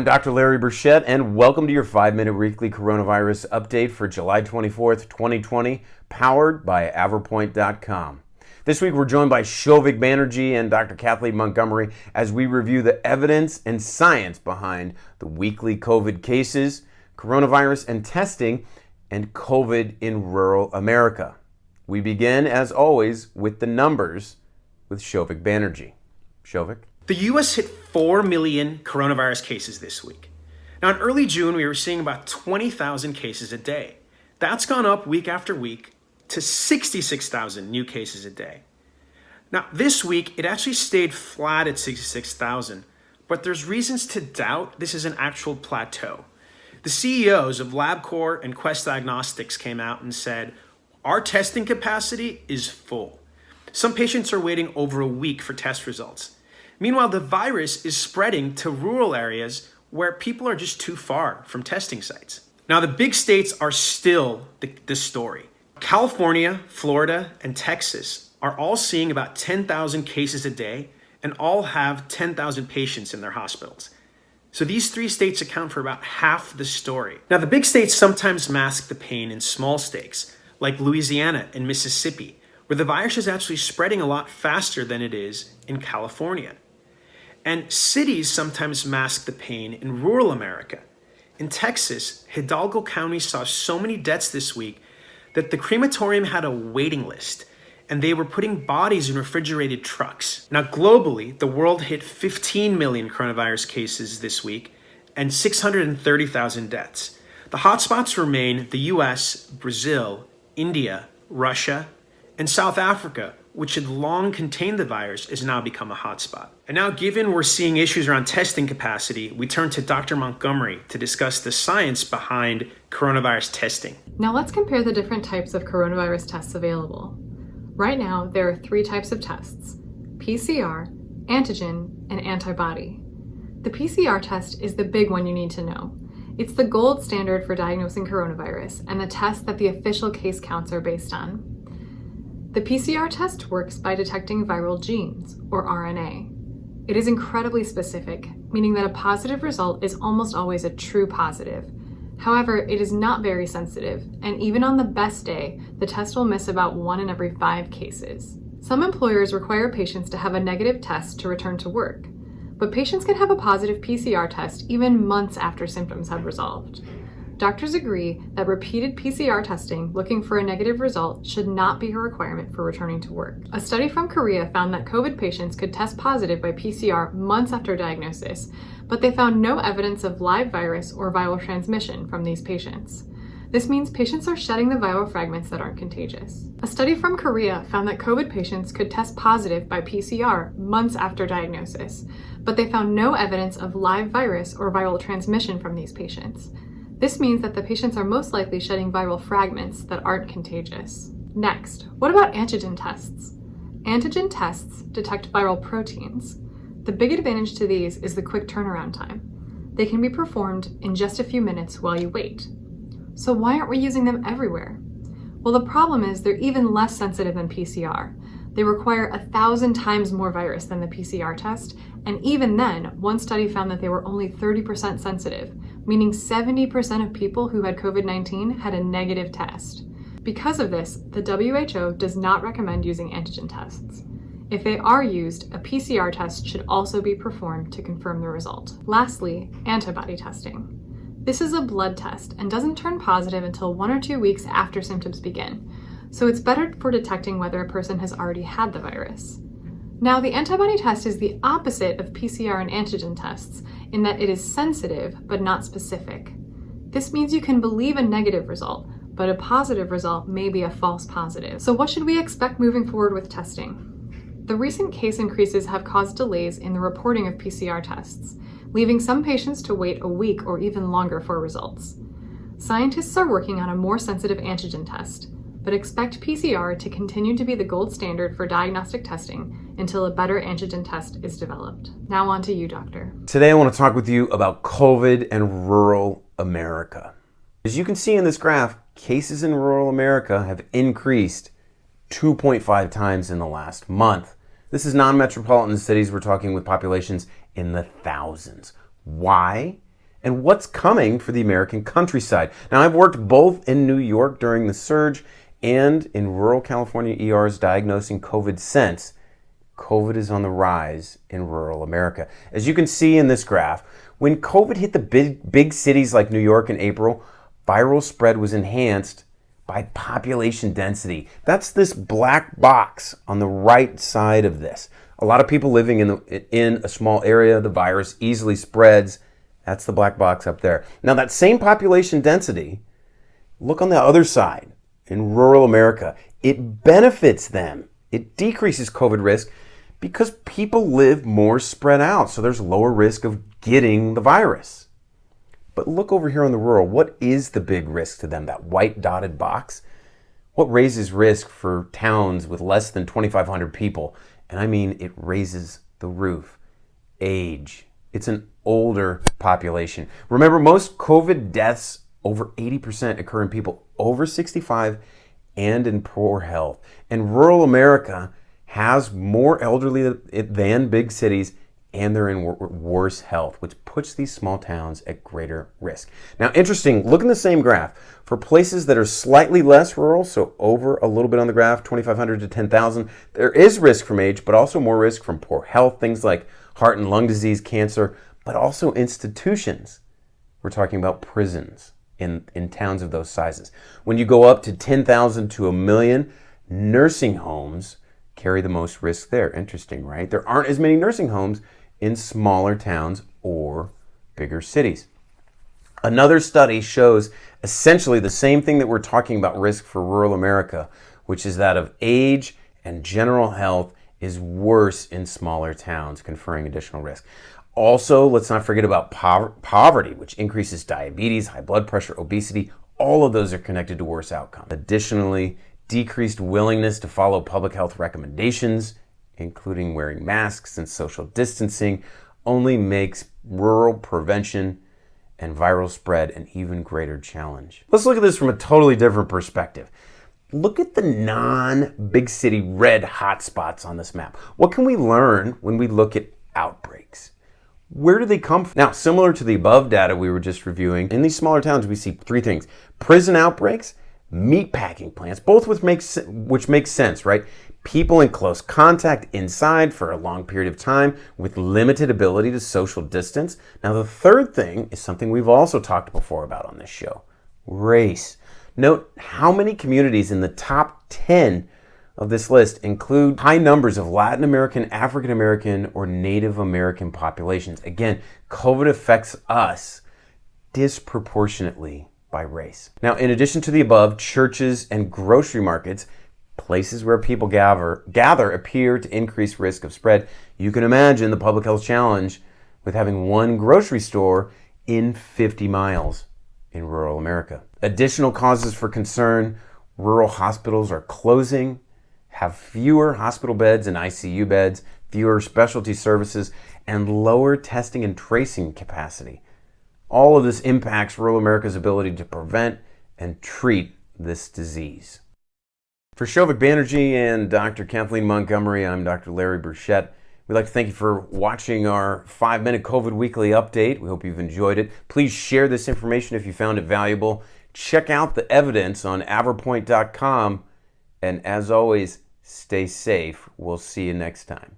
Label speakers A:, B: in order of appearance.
A: I'm Dr. Larry Burchett, and welcome to your 5-minute weekly coronavirus update for July 24th, 2020, powered by Averpoint.com. This week we're joined by Shovik Banerjee and Dr. Kathleen Montgomery as we review the evidence and science behind the weekly COVID cases, coronavirus and testing, and COVID in rural America. We begin, as always, with the numbers with Shovik Banerjee. Shovik?
B: The U.S. hit 4 million coronavirus cases this week. Now, in early June, we were seeing about 20,000 cases a day. That's gone up week after week to 66,000 new cases a day. Now, this week, it actually stayed flat at 66,000, but there's reasons to doubt this is an actual plateau. The CEOs of LabCorp and Quest Diagnostics came out and said, our testing capacity is full. Some patients are waiting over a week for test results. Meanwhile, the virus is spreading to rural areas where people are just too far from testing sites. Now, the big states are still the story. California, Florida, and Texas are all seeing about 10,000 cases a day and all have 10,000 patients in their hospitals. So these three states account for about half the story. Now, the big states sometimes mask the pain in small states, like Louisiana and Mississippi, where the virus is actually spreading a lot faster than it is in California. And cities sometimes mask the pain in rural America. In Texas, Hidalgo County saw so many deaths this week that the crematorium had a waiting list, and they were putting bodies in refrigerated trucks. Now, globally, the world hit 15 million coronavirus cases this week and 630,000 deaths. The hotspots remain the US, Brazil, India, Russia, and South Africa, which had long contained the virus, has now become a hotspot. And now, given we're seeing issues around testing capacity, we turn to Dr. Montgomery to discuss the science behind coronavirus testing.
C: Now let's compare the different types of coronavirus tests available. Right now, there are 3 types of tests: PCR, antigen, and antibody. The PCR test is the big one you need to know. It's the gold standard for diagnosing coronavirus and the test that the official case counts are based on. The PCR test works by detecting viral genes, or RNA. It is incredibly specific, meaning that a positive result is almost always a true positive. However, it is not very sensitive, and even on the best day, the test will miss about 1 in every 5 cases. Some employers require patients to have a negative test to return to work, but patients can have a positive PCR test even months after symptoms have resolved. Doctors agree that repeated PCR testing looking for a negative result should not be a requirement for returning to work. A study from Korea found that COVID patients could test positive by PCR months after diagnosis, but they found no evidence of live virus or viral transmission from these patients. This means patients are shedding the viral fragments that aren't contagious. A study from Korea found that COVID patients could test positive by PCR months after diagnosis, but they found no evidence of live virus or viral transmission from these patients. This means that the patients are most likely shedding viral fragments that aren't contagious. Next, what about antigen tests? Antigen tests detect viral proteins. The big advantage to these is the quick turnaround time. They can be performed in just a few minutes while you wait. So why aren't we using them everywhere? Well, the problem is they're even less sensitive than PCR. They require 1,000 times more virus than the PCR test, and even then, one study found that they were only 30% sensitive, meaning 70% of people who had COVID-19 had a negative test. Because of this, the WHO does not recommend using antigen tests. If they are used, a PCR test should also be performed to confirm the result. Lastly, antibody testing. This is a blood test and doesn't turn positive until 1 or 2 weeks after symptoms begin, so it's better for detecting whether a person has already had the virus. Now, the antibody test is the opposite of PCR and antigen tests in that it is sensitive but not specific. This means you can believe a negative result, but a positive result may be a false positive. So what should we expect moving forward with testing? The recent case increases have caused delays in the reporting of PCR tests, leaving some patients to wait a week or even longer for results. Scientists are working on a more sensitive antigen test, but expect PCR to continue to be the gold standard for diagnostic testing until a better antigen test is developed. Now on to you, doctor.
A: Today I want to talk with you about COVID and rural America. As you can see in this graph, cases in rural America have increased 2.5 times in the last month. This is non-metropolitan cities. We're talking with populations in the thousands. Why? and what's coming for the American countryside. Now, I've worked both in New York during the surge and in rural California ERs diagnosing COVID since. COVID is on the rise in rural America. As you can see in this graph, when COVID hit the big cities like New York in April, viral spread was enhanced by population density. That's this black box on the right side of this. A lot of people living in a small area, the virus easily spreads. That's the black box up there. Now that same population density, look on the other side in rural America. It benefits them. It decreases COVID risk because people live more spread out, so there's lower risk of getting the virus. But look over here on the rural. What is the big risk to them, that white dotted box? What raises risk for towns with less than 2,500 people? And I mean, it raises the roof. Age. It's an older population. Remember, most COVID deaths, over 80%, occur in people over 65 and in poor health. And rural America has more elderly than big cities, and they're in worse health, which puts these small towns at greater risk. Now, interesting, look in the same graph. For places that are slightly less rural, so over a little bit on the graph, 2,500 to 10,000, there is risk from age, but also more risk from poor health, things like heart and lung disease, cancer, but also institutions. We're talking about prisons in towns of those sizes. When you go up to 10,000 to a million, nursing homes carry the most risk there. Interesting, right? There aren't as many nursing homes in smaller towns or bigger cities. Another study shows essentially the same thing that we're talking about risk for rural America, which is that of age and general health is worse in smaller towns, conferring additional risk. Also, let's not forget about poverty, which increases diabetes, high blood pressure, obesity. All of those are connected to worse outcomes. Additionally, decreased willingness to follow public health recommendations, including wearing masks and social distancing, only makes rural prevention and viral spread an even greater challenge. Let's look at this from a totally different perspective. Look at the non-big city red hotspots on this map. What can we learn when we look at outbreaks? Where do they come from? Now, similar to the above data we were just reviewing, in these smaller towns we see three things: prison outbreaks, meatpacking plants, both which makes sense, right? People in close contact inside for a long period of time with limited ability to social distance. Now, the third thing is something we've also talked before about on this show: race. Note how many communities in the top 10 of this list include high numbers of Latin American, African American, or Native American populations. Again, COVID affects us disproportionately by race. Now, in addition to the above, churches and grocery markets, places where people gather appear to increase risk of spread. You can imagine the public health challenge with having one grocery store in 50 miles in rural America. Additional causes for concern: rural hospitals are closing, have fewer hospital beds and ICU beds, fewer specialty services, and lower testing and tracing capacity. All of this impacts rural America's ability to prevent and treat this disease. For Shovik Banerjee and Dr. Kathleen Montgomery, I'm Dr. Larry Burchett. We'd like to thank you for watching our 5-minute COVID weekly update. We hope you've enjoyed it. Please share this information if you found it valuable. Check out the evidence on averpoint.com. And as always, stay safe. We'll see you next time.